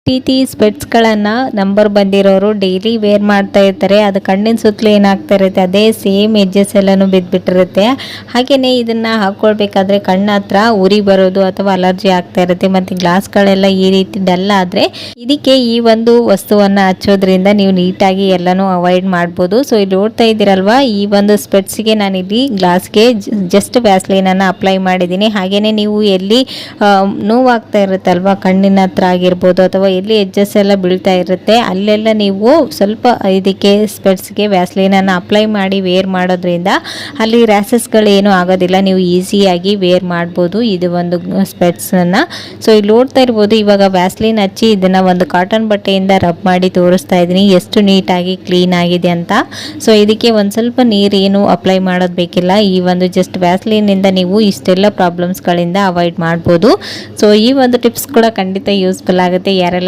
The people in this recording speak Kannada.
ರೀತಿ ಸ್ಪೆಟ್ಸ್ಗಳನ್ನು ನಂಬರ್ ಬಂದಿರೋರು ಡೈಲಿ ವೇರ್ ಮಾಡ್ತಾ ಇರ್ತಾರೆ. ಅದು ಕಣ್ಣಿನ ಸುತ್ತಲೂ ಏನಾಗ್ತಾ ಇರುತ್ತೆ, ಅದೇ ಸೇಮ್ ಎಡ್ಜಸ್ ಎಲ್ಲನೂ ಬಿದ್ದುಬಿಟ್ಟಿರುತ್ತೆ. ಹಾಗೆಯೇ ಇದನ್ನು ಹಾಕ್ಕೊಳ್ಬೇಕಾದ್ರೆ ಕಣ್ಣ ಹತ್ರ ಉರಿ ಬರೋದು ಅಥವಾ ಅಲರ್ಜಿ ಆಗ್ತಾ ಇರುತ್ತೆ. ಮತ್ತು ಗ್ಲಾಸ್ಗಳೆಲ್ಲ ಈ ರೀತಿ ಡಲ್ ಆದರೆ ಇದಕ್ಕೆ ಈ ಒಂದು ವಸ್ತುವನ್ನು ಹಚ್ಚೋದ್ರಿಂದ ನೀವು ನೀಟಾಗಿ ಎಲ್ಲನೂ ಅವಾಯ್ಡ್ ಮಾಡ್ಬೋದು. ಸೊ ಇಲ್ಲಿ ನೋಡ್ತಾ ಇದ್ದೀರಲ್ವಾ, ಈ ಒಂದು ಸ್ಪೆಟ್ಸ್ಗೆ ನಾನಿಲ್ಲಿ ಗ್ಲಾಸ್ಗೆ ಜಸ್ಟ್ ವ್ಯಾಸ್ಲೈನನ್ನು ಅಪ್ಲೈ ಮಾಡಿದ್ದೀನಿ. ಹಾಗೆಯೇ ನೀವು ಎಲ್ಲಿ ನೋವಾಗ್ತಾ ಇರುತ್ತಲ್ವಾ ಕಣ್ಣಿನ ಹತ್ರ ಆಗಿರ್ಬೋದು ಅಥವಾ ಎಲ್ಲಿ ಎಡ್ಜಸ್ ಎಲ್ಲ ಬೀಳ್ತಾ ಇರುತ್ತೆ ಅಲ್ಲೆಲ್ಲ ನೀವು ಸ್ವಲ್ಪ ಇದಕ್ಕೆ ಸ್ಪೆಟ್ಸ್ಗೆ ವ್ಯಾಸ್ಲೈನನ್ನು ಅಪ್ಲೈ ಮಾಡಿ ವೇರ್ ಮಾಡೋದ್ರಿಂದ ಅಲ್ಲಿ ರ್ಯಾಸಸ್ಗಳು ಏನೂ ಆಗೋದಿಲ್ಲ. ನೀವು ಈಸಿಯಾಗಿ ವೇರ್ ಮಾಡ್ಬೋದು ಇದು ಒಂದು ಸ್ಪೆಟ್ಸನ್ನು. ಸೊ ಇಲ್ಲಿ ನೋಡ್ತಾ ಇರ್ಬೋದು, ಇವಾಗ ವ್ಯಾಸ್ಲೈನ್ ಹಚ್ಚಿ ಇದನ್ನು ಒಂದು ಕಾಟನ್ ಬಟ್ಟೆಯಿಂದ ರಬ್ ಮಾಡಿ ತೋರಿಸ್ತಾ ಇದ್ದೀನಿ ಎಷ್ಟು ನೀಟಾಗಿ ಕ್ಲೀನ್ ಆಗಿದೆ ಅಂತ. ಸೊ ಇದಕ್ಕೆ ಒಂದು ಸ್ವಲ್ಪ ನೀರು ಏನು ಅಪ್ಲೈ ಮಾಡೋದು ಬೇಕಿಲ್ಲ. ಈ ಒಂದು ಜಸ್ಟ್ ವ್ಯಾಸ್ಲೈನಿಂದ ನೀವು ಇಷ್ಟೆಲ್ಲ ಪ್ರಾಬ್ಲಮ್ಸ್ಗಳಿಂದ ಅವಾಯ್ಡ್ ಮಾಡ್ಬೋದು. ಸೊ ಈ ಒಂದು ಟಿಪ್ಸ್ ಕೂಡ ಖಂಡಿತ ಯೂಸ್ಫುಲ್ ಆಗುತ್ತೆ. ಯಾರೆಲ್ಲ